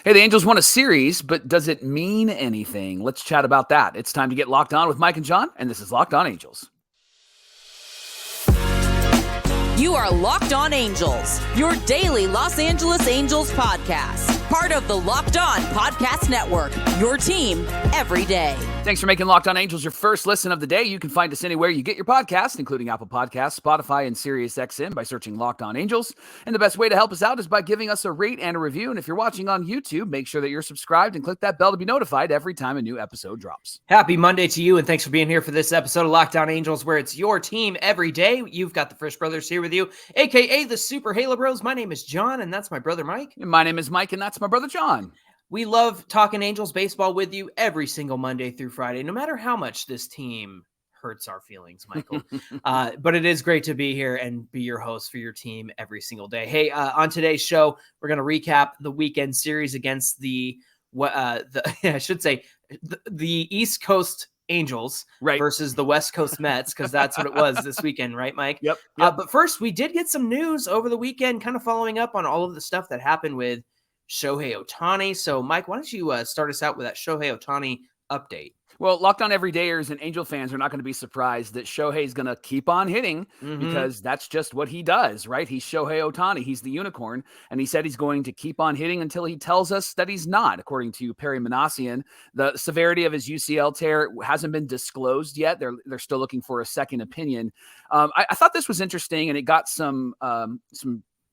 Hey, the Angels won a series, but does it mean anything? Let's chat about that. It's time to get locked on with Mike and Jon, and this is Locked On Angels. You are Locked On Angels, your daily Los Angeles Angels podcast. Part of the Locked On Podcast Network, your team every day. Thanks for making Locked On Angels your first listen of the day. You can find us anywhere you get your podcasts, including Apple Podcasts, Spotify, and SiriusXM by searching Locked On Angels. And the best way to help us out is by giving us a rate and a review. And if you're watching on YouTube, make sure that you're subscribed and click that bell to be notified every time a new episode drops. Happy Monday to you, and thanks for being here for this episode of Locked On Angels, where it's your team every day. You've got the Frisch Brothers here with you, a.k.a. the Super Halo Bros. My name is Jon, and that's my brother Mike. And my name is Mike, and that's my brother Jon. We love talking Angels baseball with you every single Monday through Friday, no matter how much this team hurts our feelings, Michael. But it is great to be here and be your host for your team every single day. Hey, on today's show, we're going to recap the weekend series against the East Coast Angels versus the West Coast Mets, because that's what it was this weekend, right, Mike? Yep. But first, we did get some news over the weekend, kind of following up on all of the stuff that happened with Shohei Ohtani. So, Mike, why don't you start us out with that Shohei Ohtani update? Well, Locked On Everydayers and Angel fans are not going to be surprised that Shohei's going to keep on hitting because that's just what he does, right? He's Shohei Ohtani. He's the unicorn. And he said he's going to keep on hitting until he tells us that he's not, according to Perry Minasian. The severity of his UCL tear hasn't been disclosed yet. They're still looking for a second opinion. I thought this was interesting, and it got some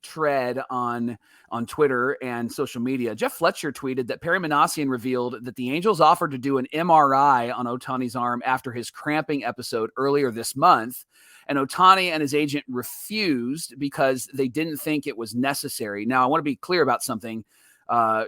tread on Twitter and social media. Jeff Fletcher tweeted that Perry Minasian revealed that the Angels offered to do an MRI on Ohtani's arm after his cramping episode earlier this month, and Ohtani and his agent refused because they didn't think it was necessary. Now, I want to be clear about something.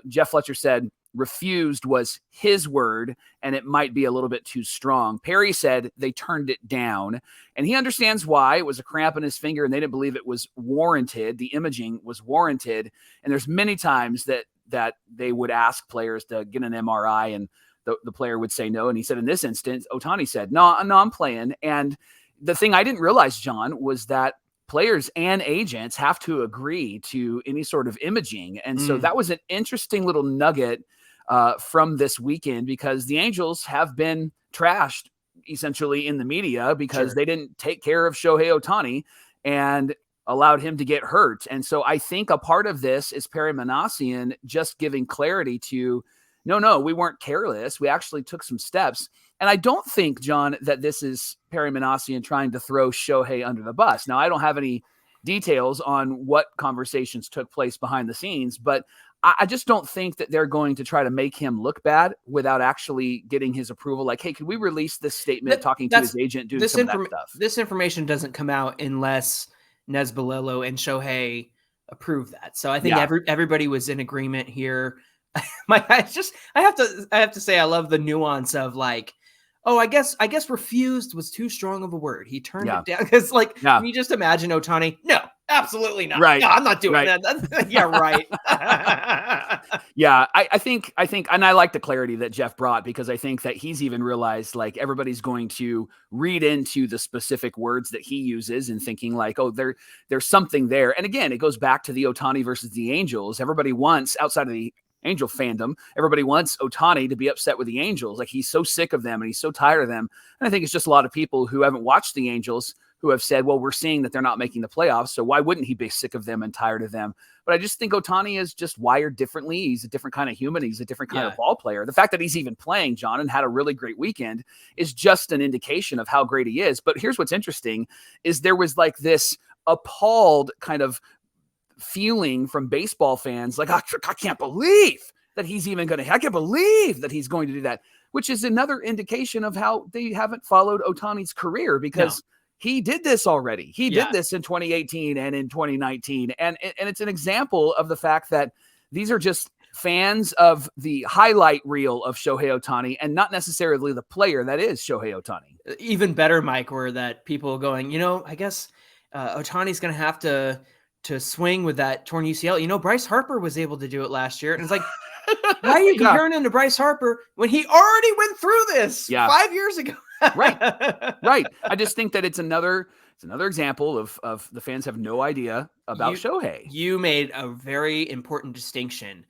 Jeff Fletcher said refused was his word, and it might be a little bit too strong. Perry said they turned it down, and he understands why. It was a cramp in his finger, and they didn't believe it was warranted. The imaging was warranted, and there's many times that they would ask players to get an MRI, and the player would say no. And he said in this instance, Ohtani said, no, I'm playing. And the thing I didn't realize, Jon, was that players and agents have to agree to any sort of imaging. And so that was an interesting little nugget from this weekend, because the Angels have been trashed essentially in the media because they didn't take care of Shohei Ohtani and allowed him to get hurt. And so I think a part of this is Perry Minasian just giving clarity to, no, we weren't careless. We actually took some steps. And I don't think, Jon, that this is Perry Minasian trying to throw Shohei under the bus. Now, I don't have any details on what conversations took place behind the scenes, but I just don't think that they're going to try to make him look bad without actually getting his approval. Like, hey, could we release this statement talking to his agent, doing some of that stuff? This information doesn't come out unless Nez Balelo and Shohei approve that. So I think everybody was in agreement here. I have to say, I love the nuance of like, oh, I guess refused was too strong of a word. He turned it down because, can you just imagine Ohtani? No, absolutely not. Right. No, I'm not doing that. Yeah, right. Yeah, I think, and I like the clarity that Jeff brought, because I think that he's even realized like everybody's going to read into the specific words that he uses and thinking like, oh, there's something there. And again, it goes back to the Ohtani versus the Angels. Everybody wants, outside of the Angel fandom, everybody wants Ohtani to be upset with the Angels. Like, he's so sick of them and he's so tired of them. And I think it's just a lot of people who haven't watched the Angels who have said, well, we're seeing that they're not making the playoffs, so why wouldn't he be sick of them and tired of them? But I just think Ohtani is just wired differently. He's a different kind of human. He's a different kind of ball player. The fact that he's even playing, Jon, and had a really great weekend is just an indication of how great he is. But here's what's interesting is there was like this appalled kind of feeling from baseball fans, like, I can't believe that he's even going to, I can't believe that he's going to do that, which is another indication of how they haven't followed Ohtani's career, because he did this already. He did this in 2018 and in 2019. And it's an example of the fact that these are just fans of the highlight reel of Shohei Ohtani and not necessarily the player that is Shohei Ohtani. Even better, Mike, were that people going, I guess Ohtani's going to have to swing with that torn UCL. Bryce Harper was able to do it last year. And it's like, why are you comparing him to Bryce Harper when he already went through this 5 years ago? Right. I just think that it's another example of the fans have no idea about Shohei. You made a very important distinction.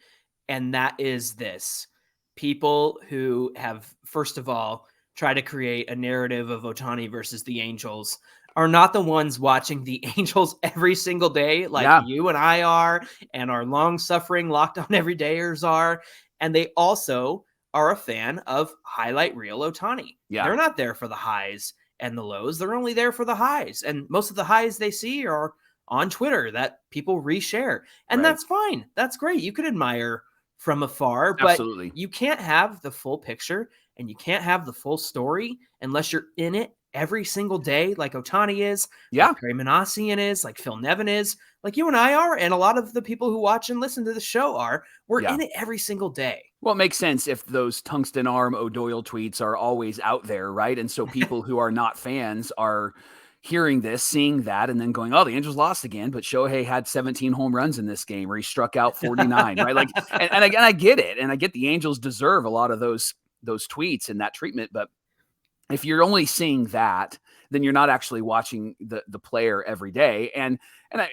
and that is this. People who have, first of all, tried to create a narrative of Ohtani versus the Angels are not the ones watching the Angels every single day like you and I are, and our long-suffering Locked On Everydayers are. And they also are a fan of highlight reel Ohtani. Yeah. They're not there for the highs and the lows. They're only there for the highs. And most of the highs they see are on Twitter that people reshare. And that's fine. That's great. You can admire from afar, but Absolutely. you can't have the full picture and you can't have the full story unless you're in it every single day, like Ohtani is, like Perry Minasian is, like Phil Nevin is, like you and I are, and a lot of the people who watch and listen to the show are. We're in it every single day. Well, it makes sense if those tungsten arm O'Doyle tweets are always out there, right? And so people who are not fans are hearing this, seeing that, and then going, "Oh, the Angels lost again," but Shohei had 17 home runs in this game, or he struck out 49, right? Like, and again, I get it, and I get the Angels deserve a lot of those tweets and that treatment, but if you're only seeing that, then you're not actually watching the player every day. And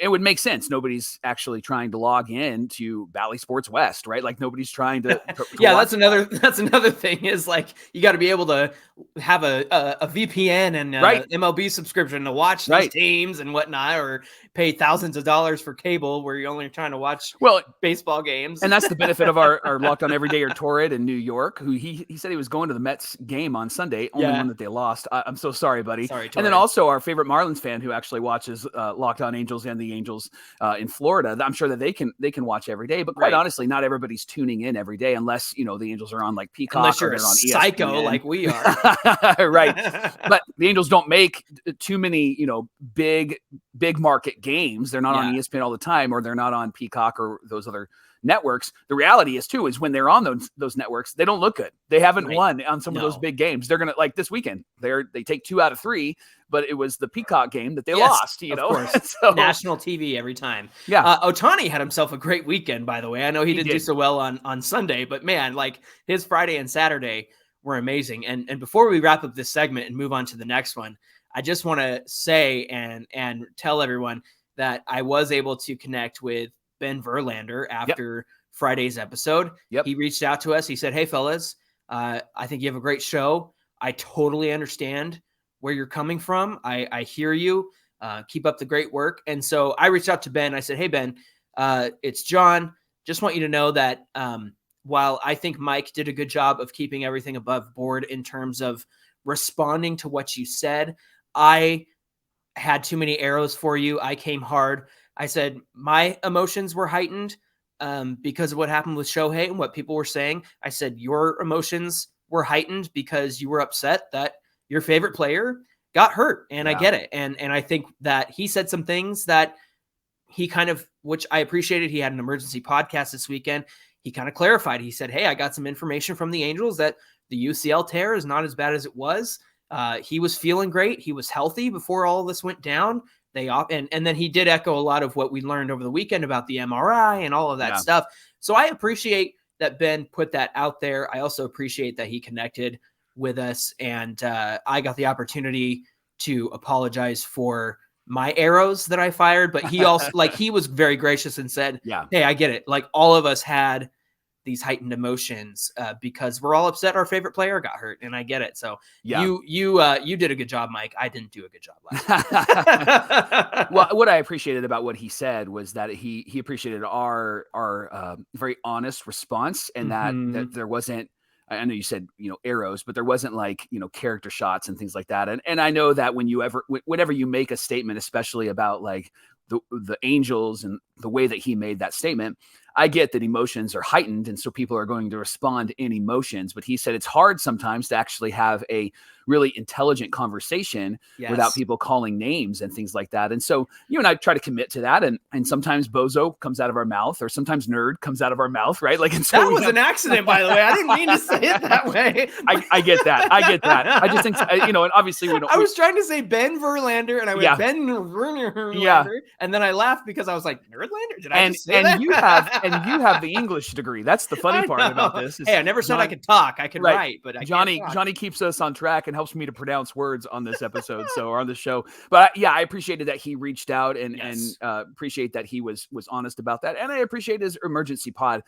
it would make sense. Nobody's actually trying to log in to Bally Sports West, right? Like nobody's trying to that's another thing is like, you got to be able to have a VPN and MLB subscription to watch these teams and whatnot, or pay thousands of dollars for cable where you're only trying to watch baseball games. And that's the benefit of our Locked On Everydayer Torrid in New York, who he said he was going to the Mets game on Sunday, only one that they lost. I'm so sorry, buddy. Sorry, and then also our favorite Marlins fan who actually watches Locked On Angels and the Angels in Florida. I'm sure that they can watch every day, but quite honestly, not everybody's tuning in every day unless the Angels are on like Peacock, unless you're or a on psycho ESPN. like we are. Right. But the Angels don't make too many big market games. They're not on ESPN all the time, or they're not on Peacock or those other networks. The reality is too, is when they're on those networks, they don't look good. They haven't won on some of those big games. They're going to, like this weekend, they take 2 out of 3, but it was the Peacock game that they lost, Of course. So, national TV every time. Ohtani had himself a great weekend, by the way. I know he didn't do so well on Sunday, but man, like his Friday and Saturday were amazing. And before we wrap up this segment and move on to the next one, I just want to say and tell everyone that I was able to connect with Ben Verlander after Friday's episode. He reached out to us. He said, "Hey fellas, I think you have a great show. I totally understand where you're coming from. I hear you. Keep up the great work." And so I reached out to Ben. I said, "Hey Ben, it's John. Just want you to know that while I think Mike did a good job of keeping everything above board in terms of responding to what you said, I had too many arrows for you. I came hard." I said, my emotions were heightened because of what happened with Shohei and what people were saying. I said, your emotions were heightened because you were upset that your favorite player got hurt. And I get it. And I think that he said some things that he kind of, which I appreciated. He had an emergency podcast this weekend. He kind of clarified. He said, "Hey, I got some information from the Angels that the UCL tear is not as bad as it was. He was feeling great. He was healthy before all this went down." And then he did echo a lot of what we learned over the weekend about the MRI and all of that stuff. So I appreciate that Ben put that out there. I also appreciate that he connected with us, and I got the opportunity to apologize for my arrows that I fired, but he also he was very gracious and said, "Hey, I get it. Like all of us had these heightened emotions because we're all upset our favorite player got hurt, and I get it." So you did a good job, Mike. I didn't do a good job last week. Well, what I appreciated about what he said was that he appreciated our very honest response, and that there wasn't, I know you said, arrows, but there wasn't like, character shots and things like that. And I know that whenever you make a statement, especially about like the Angels and the way that he made that statement, I get that emotions are heightened, and so people are going to respond in emotions. But he said it's hard sometimes to actually have a really intelligent conversation without people calling names and things like that. And so you and I try to commit to that. And sometimes bozo comes out of our mouth, or sometimes nerd comes out of our mouth, right? Like, and so that was an accident, by the way. I didn't mean to say it that way. I get that. I just think, and obviously we don't. I was trying to say Ben Verlander, and I went Ben Verlander, and then I laughed because I was like, Verlander? Did I just say that? you have the English degree. That's the funny part about this. Hey, I never said I could talk. I could write, but Johnny keeps us on track and helps me to pronounce words on this episode, or on the show. But yeah, I appreciated that he reached out and appreciate that he was honest about that, and I appreciate his emergency pod.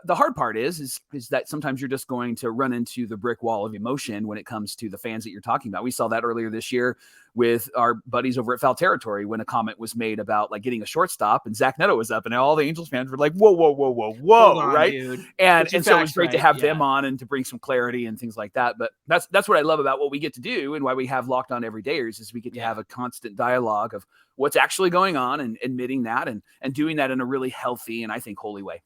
The hard part is that sometimes you're just going to run into the brick wall of emotion when it comes to the fans that you're talking about. We saw that earlier this year with our buddies over at Foul Territory when a comment was made about like getting a shortstop and Zach Neto was up and all the Angels fans were like, whoa, right? Dude. And so it was great to have them on and to bring some clarity and things like that. But that's what I love about what we get to do and why we have Locked On Everydayers is we get to have a constant dialogue of what's actually going on and admitting that and doing that in a really healthy and I think holy way.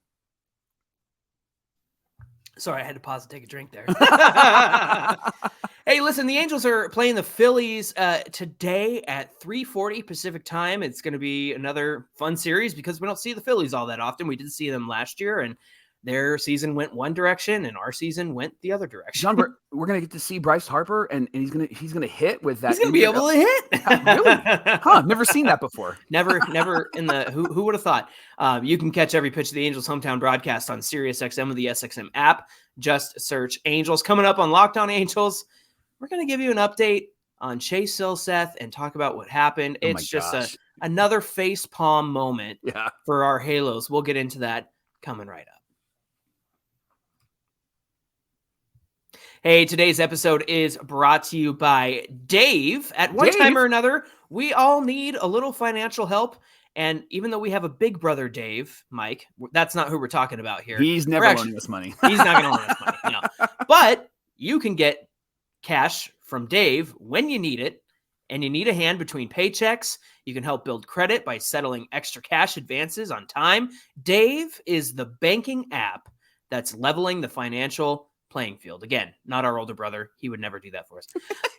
Sorry, I had to pause and take a drink there. Hey, listen, the Angels are playing the Phillies today at 3:40 Pacific time. It's going to be another fun series because we don't see the Phillies all that often. We did see them last year, and their season went one direction, and our season went the other direction. John, we're going to get to see Bryce Harper, and he's gonna hit with that. He's going to be able to hit. Really? Huh? Never seen that before. Never in the who would have thought? You can catch every pitch of the Angels hometown broadcast on SiriusXM with the SXM app. Just search Angels. Coming up on Locked On Angels, we're going to give you an update on Chase Silseth and talk about what happened. It's just another face palm moment for our Halos. We'll get into that coming right up. Hey, today's episode is brought to you by Dave. At one time or another, we all need a little financial help. And even though we have a big brother, Dave, Mike, that's not who we're talking about here. He's never loaning us money. He's not going to loan us money. No. But you can get cash from Dave when you need it, and you need a hand between paychecks. You can help build credit by settling extra cash advances on time. Dave is the banking app that's leveling the financial playing field. Again, not our older brother. He would never do that for us.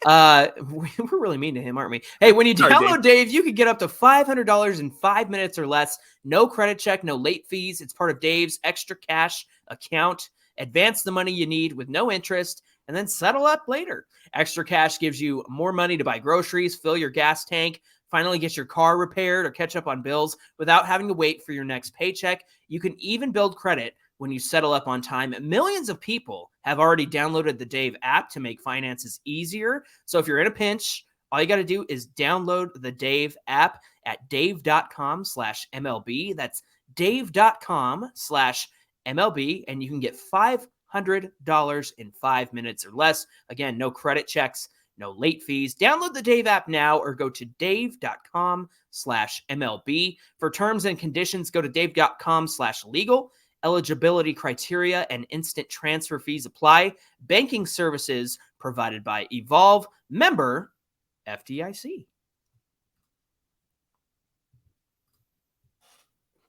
We're really mean to him, aren't we? Hey, when you download Dave, you can get up to $500 in 5 minutes or less. No credit check, no late fees. It's part of Dave's extra cash account. Advance the money you need with no interest and then settle up later. Extra cash gives you more money to buy groceries, fill your gas tank, finally get your car repaired or catch up on bills without having to wait for your next paycheck. You can even build credit when you settle up on time. Millions of people have already downloaded the Dave app to make finances easier. So if you're in a pinch, all you got to do is download the Dave app at dave.com/MLB. That's dave.com/MLB. And you can get $500 in 5 minutes or less. Again, no credit checks, no late fees. Download the Dave app now or go to dave.com/MLB. For terms and conditions, go to dave.com/legal. Eligibility criteria and instant transfer fees apply. Banking services provided by Evolve. Member FDIC.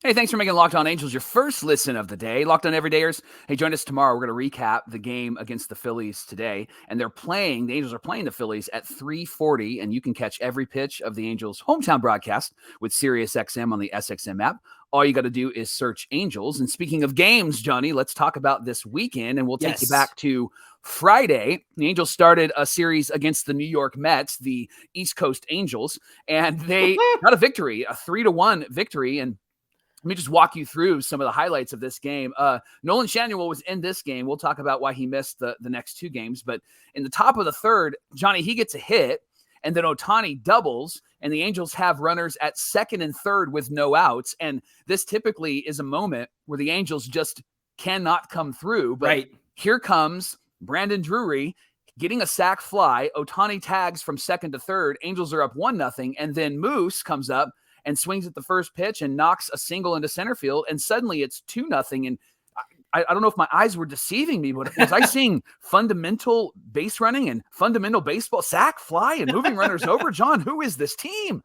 Hey, thanks for making Locked On Angels your first listen of the day. Locked On Everydayers. Hey, join us tomorrow. We're going to recap the game against the Phillies today. And the Angels are playing the Phillies at 3:40, and you can catch every pitch of the Angels' hometown broadcast with SiriusXM on the SXM app. All you got to do is search Angels. And speaking of games, Johnny, let's talk about this weekend, and we'll take you back to Friday. The Angels started a series against the New York Mets, the East Coast Angels, and they got a victory, a 3-1 victory. And let me just walk you through some of the highlights of this game. Nolan Schanuel was in this game. We'll talk about why he missed the next two games. But in the top of the third, Johnny, he gets a hit, and then Ohtani doubles, and the Angels have runners at second and third with no outs. And this typically is a moment where the Angels just cannot come through. But here comes Brandon Drury getting a sac fly. Ohtani tags from second to third. Angels are up 1-0, and then Moose comes up and swings at the first pitch and knocks a single into center field, and suddenly it's 2-0. And I don't know if my eyes were deceiving me, but was I seeing fundamental base running and fundamental baseball, sac fly and moving runners over? John, who is this team?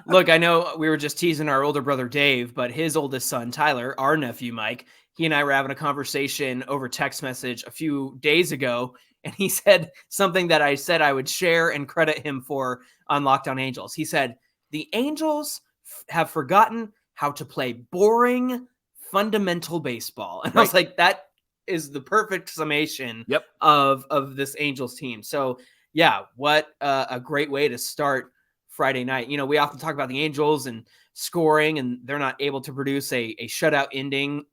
Look, I know we were just teasing our older brother Dave, but his oldest son Tyler, our nephew Mike, he and I were having a conversation over text message a few days ago, and he said something that I said I would share and credit him for on Locked On Angels. He said, the Angels have forgotten how to play boring, fundamental baseball. And I was like, that is the perfect summation of this Angels team. So yeah, what a great way to start Friday night. You know, we often talk about the Angels and scoring, and they're not able to produce a shutout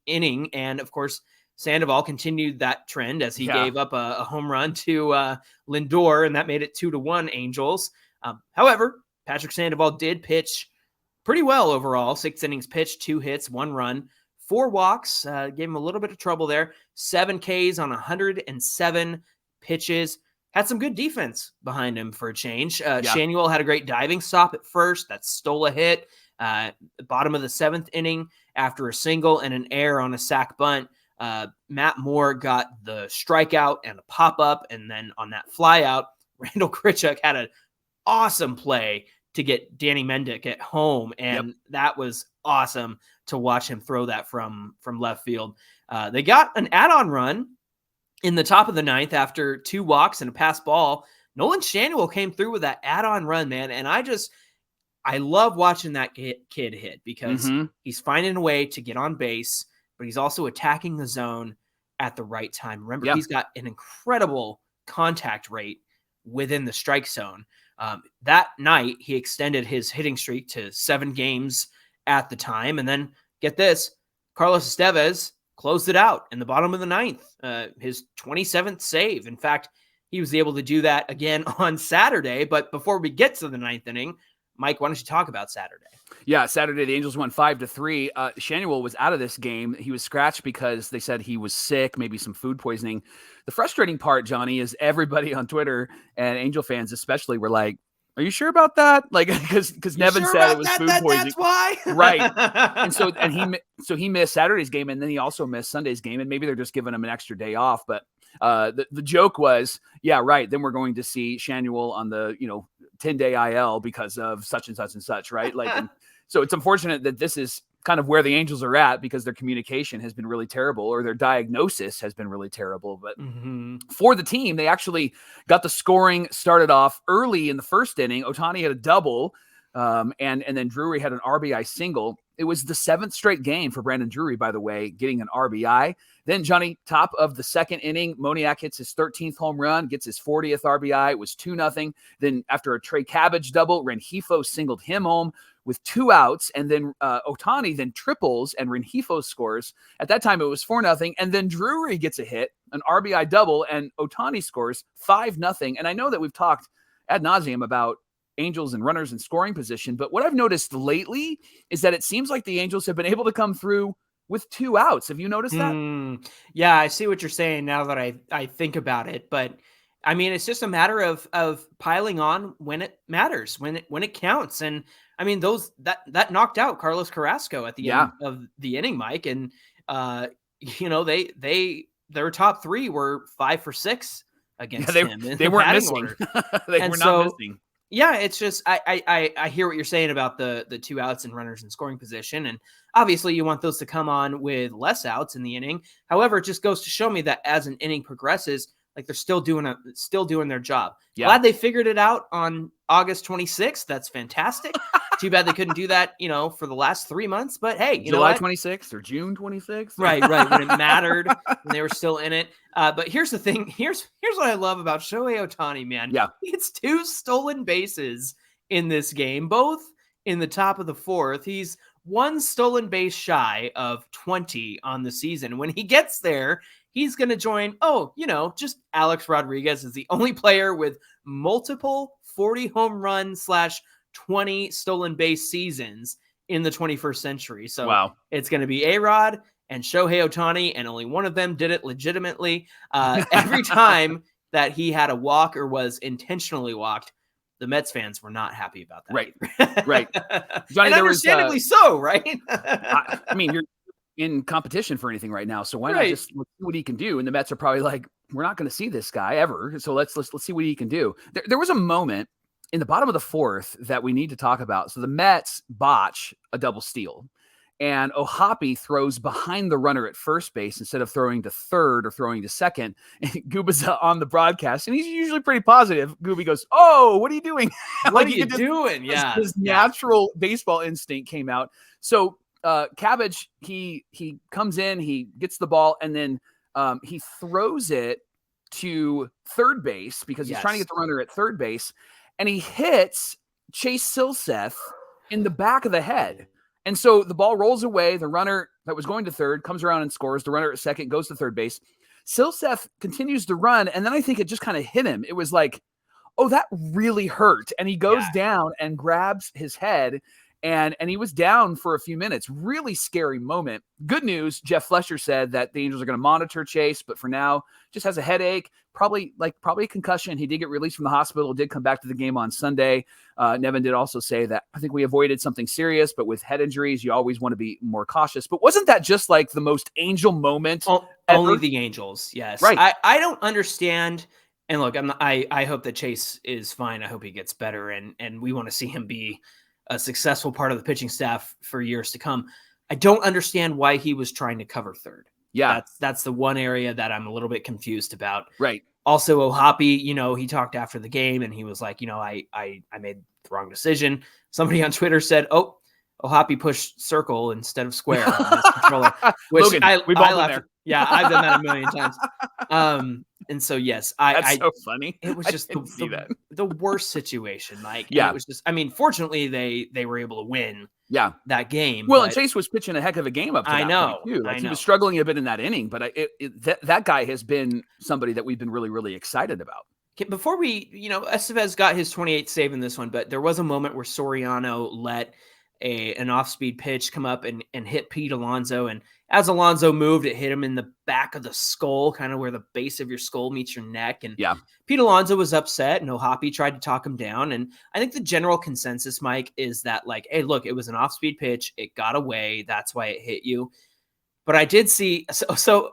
inning. And of course, Sandoval continued that trend as he gave up a home run to Lindor, and that made it 2-1 Angels. However, Patrick Sandoval did pitch pretty well overall. 6 innings pitched, 2 hits, 1 run, 4 walks. Gave him a little bit of trouble there. 7 Ks on 107 pitches. Had some good defense behind him for a change. Shanuel had a great diving stop at first that stole a hit. Bottom of the 7th inning after a single and an error on a sac bunt. Matt Moore got the strikeout and a pop-up, and then on that flyout, Randall Grichuk had an awesome play to get Danny Mendick at home, and that was awesome to watch him throw that from left field. They got an add-on run in the top of the 9th after 2 walks and a pass ball. Nolan Shanuel came through with that add-on run, man, and I love watching that kid hit because he's finding a way to get on base, but he's also attacking the zone at the right time. Remember, he's got an incredible contact rate within the strike zone. That night, he extended his hitting streak to 7 games at the time. And then, get this, Carlos Estevez closed it out in the bottom of the 9th, his 27th save. In fact, he was able to do that again on Saturday. But before we get to the 9th inning, Mike, why don't you talk about Saturday? Yeah, Saturday, the Angels won 5-3. Shanuel was out of this game. He was scratched because they said he was sick, maybe some food poisoning. The frustrating part, Johnny, is everybody on Twitter and Angel fans especially were like, are you sure about that? Like, because Nevin said it was food poisoning. That's why. Right. And he missed Saturday's game, and then he also missed Sunday's game, and maybe they're just giving him an extra day off. But the joke was, yeah, right. Then we're going to see Shanuel on the 10-day IL because of such and such and such, right? Like, so it's unfortunate that this is kind of where the Angels are at because their communication has been really terrible, or their diagnosis has been really terrible. But for the team, they actually got the scoring started off early in the 1st inning. Ohtani had a double, and then Drury had an RBI single. It was the 7th straight game for Brandon Drury, by the way, getting an RBI. Then, Johnny, top of the 2nd inning, Moniak hits his 13th home run, gets his 40th RBI. It was 2-0. Then after a Trey Cabbage double, Rengifo singled him home with 2 outs. And then Ohtani then triples and Rengifo scores. At that time, it was 4-0. And then Drury gets a hit, an RBI double, and Ohtani scores 5-0. And I know that we've talked ad nauseum about Angels and runners in scoring position, but what I've noticed lately is that it seems like the Angels have been able to come through with 2 outs. Have you noticed that? Yeah, I see what you're saying now that I think about it. But I mean, it's just a matter of piling on when it matters, when it counts. And I mean, that knocked out Carlos Carrasco at the end of the inning, Mike. And their top 3 were 5 for 6 against him. They weren't missing. They were not missing. Yeah, it's just I hear what you're saying about the 2 outs and runners in scoring position, and obviously you want those to come on with less outs in the inning. However, it just goes to show me that as an inning progresses, like they're still doing their job. Yeah. Glad they figured it out on August 26th. That's fantastic. Too bad they couldn't do that, for the last 3 months. But hey, July 26th or June 26th. Right. When it mattered, when they were still in it. But here's the thing. Here's what I love about Shohei Ohtani, man. Yeah. It's 2 stolen bases in this game, both in the top of the 4th. He's 1 stolen base shy of 20 on the season. When he gets there, he's going to join, just Alex Rodriguez is the only player with multiple 40 home run / 20 stolen base seasons in the 21st century. So It's going to be A-Rod and Shohei Ohtani, and only one of them did it legitimately. Every time that he had a walk or was intentionally walked, the Mets fans were not happy about that. Right. Johnny, and understandably so, right? I mean, you're in competition for anything right now, so why not just see what he can do? And the Mets are probably like, we're not going to see this guy ever, so let's see what he can do. There was a moment in the bottom of the 4th that we need to talk about. So the Mets botch a double steal, and Ohapi throws behind the runner at first base instead of throwing to third or throwing to second. And Gooba's on the broadcast, and he's usually pretty positive. Gooby goes, "Oh, what are you doing? What are you doing?" Yeah, his natural baseball instinct came out. So Cabbage, he comes in, he gets the ball, and then he throws it to third base because he's trying to get the runner at third base, and he hits Chase Silseth in the back of the head. And so the ball rolls away. The runner that was going to third comes around and scores. The runner at second goes to third base. Silseth continues to run, and then I think it just kind of hit him. It was like, oh, that really hurt. And he goes down and grabs his head, and he was down for a few minutes. Really scary moment. Good news, Jeff Flesher said that the Angels are going to monitor Chase, but for now, just has a headache, probably a concussion. He did get released from the hospital, did come back to the game on Sunday. Nevin did also say that I think we avoided something serious, but with head injuries, you always want to be more cautious. But wasn't that just like the most Angel moment? Only the Angels, yes. Right. I don't understand. And look, I hope that Chase is fine. I hope he gets better, and we want to see him be a successful part of the pitching staff for years to come. I don't understand why he was trying to cover third. Yeah. That's the one area that I'm a little bit confused about. Right. Also, Ohtani, he talked after the game and he was like, I made the wrong decision. Somebody on Twitter said, oh, Ohtani pushed circle instead of square on this controller, which Logan, we've all been there. Yeah, I've done that a million times. And so, yes, that's so funny. It was just the worst situation, Mike. Yeah. It was just, fortunately they were able to win that game. Well, and Chase was pitching a heck of a game up to that point, too. Like, he was struggling a bit in that inning, but that guy has been somebody that we've been really, really excited about. Before we, Estevez got his 28th save in this one, but there was a moment where Soriano let an off-speed pitch come up and hit Pete Alonso. And as Alonso moved, it hit him in the back of the skull, kind of where the base of your skull meets your neck. And Pete Alonso was upset, and Ohtani tried to talk him down. And I think the general consensus, Mike, is that, like, hey, look, it was an off-speed pitch. It got away. That's why it hit you. But I did see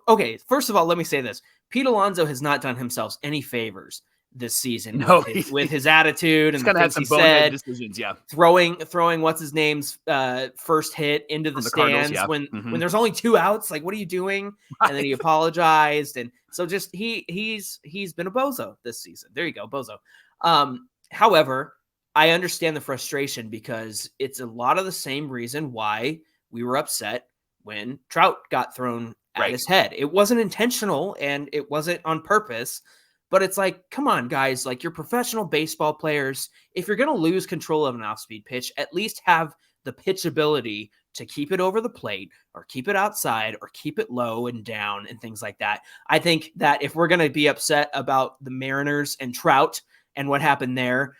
okay, first of all, let me say this. Pete Alonso has not done himself any favors this season with his attitude and the things he said, decisions, throwing what's his name's first hit into the stands when there's only 2 outs. Like, what are you doing? Right. And then he apologized, and so just he's been a bozo this season. There you go, bozo. However, I understand the frustration because it's a lot of the same reason why we were upset when Trout got thrown at his head. It wasn't intentional and it wasn't on purpose. But it's like, come on, guys, like, you're professional baseball players. If you're going to lose control of an off-speed pitch, at least have the pitchability to keep it over the plate or keep it outside or keep it low and down and things like that. I think that if we're going to be upset about the Mariners and Trout and what happened there,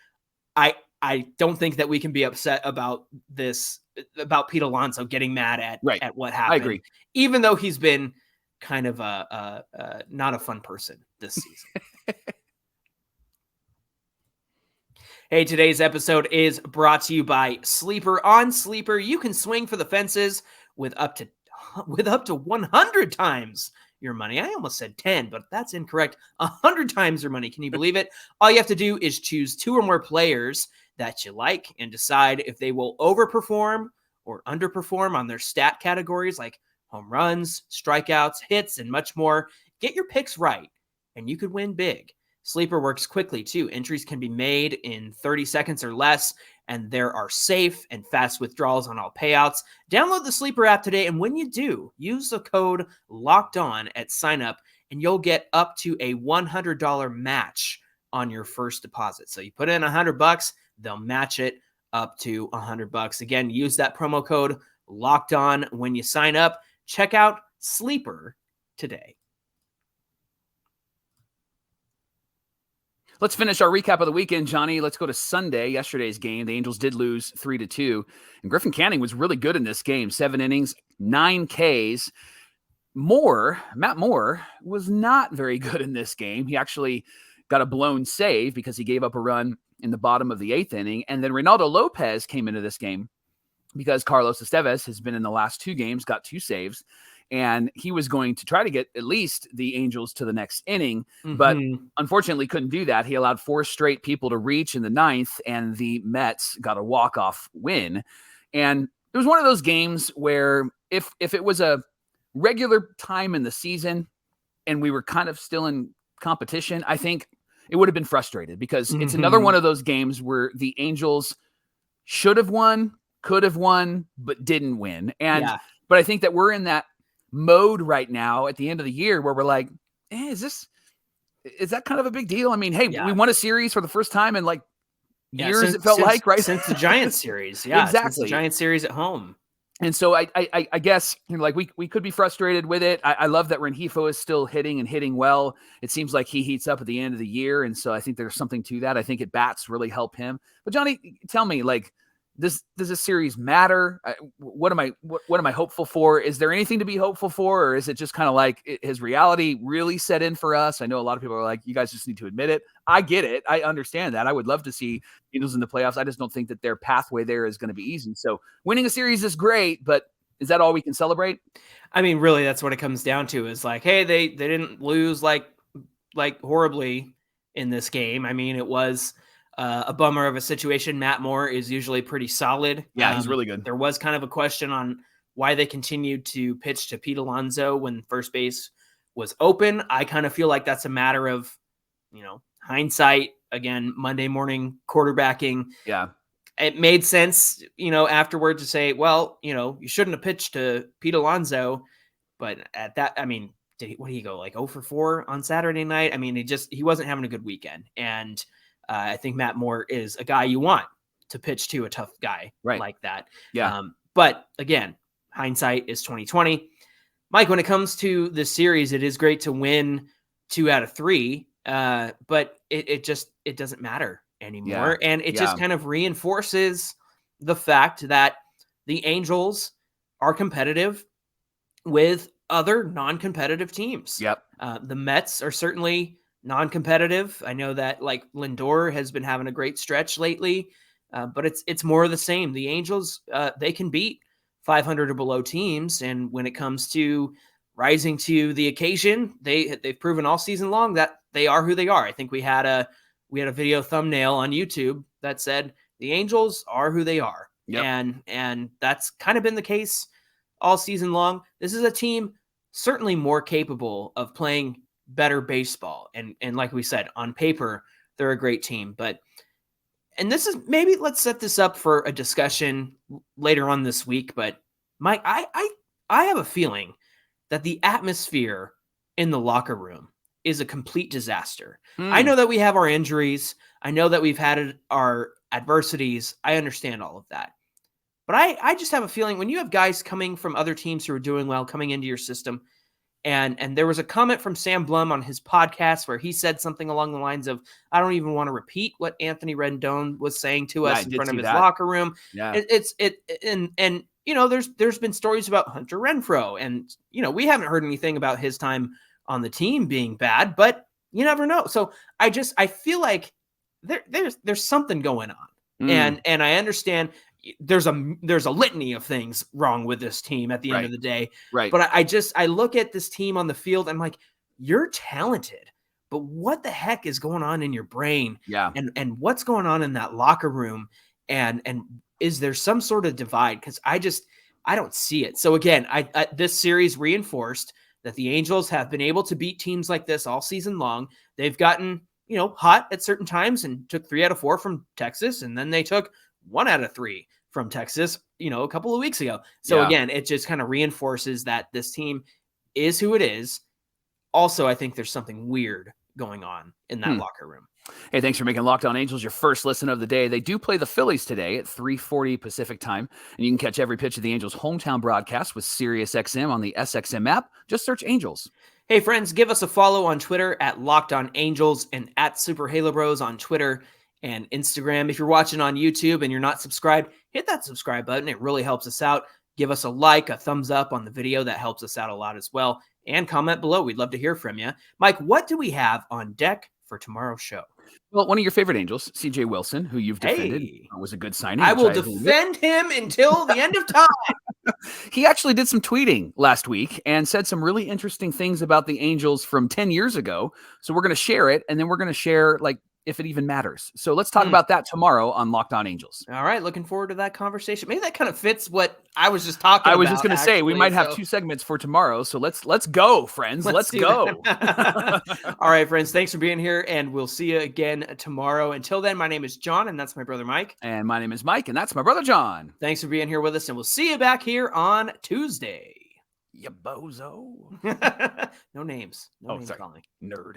I don't think that we can be upset about this, about Pete Alonso getting mad at what happened. I agree. Even though he's been kind of not a fun person this season. Hey, today's episode is brought to you by Sleeper. On Sleeper, you can swing for the fences with up to 100 times your money. I almost said 10, but that's incorrect. 100 times your money. Can you believe it? All you have to do is choose 2 or more players that you like and decide if they will overperform or underperform on their stat categories like home runs, strikeouts, hits, and much more. Get your picks right, and you could win big. Sleeper works quickly, too. Entries can be made in 30 seconds or less, and there are safe and fast withdrawals on all payouts. Download the Sleeper app today, and when you do, use the code LOCKEDON at sign-up, and you'll get up to a $100 match on your first deposit. So you put in $100, they'll match it up to $100. Again, use that promo code LOCKEDON when you sign up. Check out Sleeper today. Let's finish our recap of the weekend, Johnny. Let's go to Sunday, yesterday's game. The Angels did lose 3-2, and Griffin Canning was really good in this game. 7 innings, 9 Ks. Matt Moore was not very good in this game. He actually got a blown save because he gave up a run in the bottom of the 8th inning. And then Reynaldo Lopez came into this game because Carlos Estevez has been in the last 2 games, got 2 saves. And he was going to try to get at least the Angels to the next inning, but unfortunately couldn't do that. He allowed 4 straight people to reach in the 9th, and the Mets got a walk-off win. And it was one of those games where if it was a regular time in the season and we were kind of still in competition, I think it would have been frustrated because it's another one of those games where the Angels should have won, could have won, but didn't win. But I think that we're in that mode right now at the end of the year where we're like, is that kind of a big deal? I mean, hey, we won a series for the first time in like years, it felt like, right? Since the Giants series. Yeah, Exactly. Since the Giants series at home. And so I guess, like, we could be frustrated with it. I love that Rengifo is still hitting and hitting well. It seems like he heats up at the end of the year. And so I think there's something to that. I think at bats really help him. But Johnny, tell me, like, does this series matter? What am I hopeful for? Is there anything to be hopeful for? Or is it just kind of like his reality really set in for us? I know a lot of people are like, you guys just need to admit it. I get it. I understand that. I would love to see Angels in the playoffs. I just don't think that their pathway there is going to be easy. So winning a series is great, but is that all we can celebrate? I mean, really, that's what it comes down to is like, hey, they didn't lose like horribly in this game. I mean, it was a bummer of a situation. Matt Moore is usually pretty solid. Yeah, he's really good. There was kind of a question on why they continued to pitch to Pete Alonso when first base was open. I kind of feel like that's a matter of, hindsight. Again, Monday morning quarterbacking. Yeah. It made sense, afterward to say, well, you shouldn't have pitched to Pete Alonso. But at that, I mean, what did he go, like 0 for 4 on Saturday night? I mean, he wasn't having a good weekend. And I think Matt Moore is a guy you want to pitch to, a tough guy like that. Yeah. But again, hindsight is 2020. Mike, when it comes to the series, it is great to win 2 out of 3. But it doesn't matter anymore. Yeah. And it just kind of reinforces the fact that the Angels are competitive with other non-competitive teams. Yep. The Mets are certainly non-competitive. I know that like Lindor has been having a great stretch lately, but it's more of the same. The Angels, they can beat 500 or below teams. And when it comes to rising to the occasion, they've proven all season long that they are who they are. I think we had a video thumbnail on YouTube that said the Angels are who they are. Yep. And that's kind of been the case all season long. This is a team certainly more capable of playing better baseball. And like we said, on paper, they're a great team. And this is, maybe let's set this up for a discussion later on this week. But Mike, I have a feeling that the atmosphere in the locker room is a complete disaster. I know that we have our injuries. I know that we've had our adversities. I understand all of that. But I just have a feeling when you have guys coming from other teams who are doing well, coming into your system, and there was a comment from Sam Blum on his podcast where he said something along the lines of, I don't even want to repeat what Anthony Rendon was saying to us in front of his locker room. Yeah. And there's been stories about Hunter Renfroe, and we haven't heard anything about his time on the team being bad, but you never know. So I feel like there's something going on. And I understand there's a litany of things wrong with this team at the end of the day. Right. But I look at this team on the field, I'm like, you're talented, but what the heck is going on in your brain? Yeah. And what's going on in that locker room? And is there some sort of divide? Because I don't see it. So again, this series reinforced that the Angels have been able to beat teams like this all season long. They've gotten, hot at certain times and took 3 out of 4 from Texas. And then they took 1 out of 3 from Texas, a couple of weeks ago. So again, it just kind of reinforces that this team is who it is. Also, I think there's something weird going on in that locker room. Hey, thanks for making Locked On Angels your first listen of the day. They do play the Phillies today at 3:40 Pacific time, and you can catch every pitch of the Angels' hometown broadcast with SiriusXM on the SXM app. Just search Angels. Hey, friends, give us a follow on Twitter at Locked On Angels and at Super Halo Bros on Twitter and Instagram. If you're watching on YouTube and you're not subscribed, hit that subscribe button. It really helps us out. Give us a like, a thumbs up on the video. That helps us out a lot as well. And comment below. We'd love to hear from you. Mike, what do we have on deck for tomorrow's show? Well, one of your favorite Angels, C.J. Wilson, who you've defended, was a good signing. I will defend him until the end of time. He actually did some tweeting last week and said some really interesting things about the Angels from 10 years ago. So we're going to share it, and then we're going to share, if it even matters. So let's talk about that tomorrow on Locked On Angels. All right. Looking forward to that conversation. Maybe that kind of fits what I was just talking about. I was just going to say, we might have 2 segments for tomorrow. So let's go, friends. Let's go. All right, friends. Thanks for being here, and we'll see you again tomorrow. Until then, my name is John, and that's my brother Mike. And my name is Mike, and that's my brother John. Thanks for being here with us, and we'll see you back here on Tuesday. You bozo. No names. No names sorry. calling. Nerd.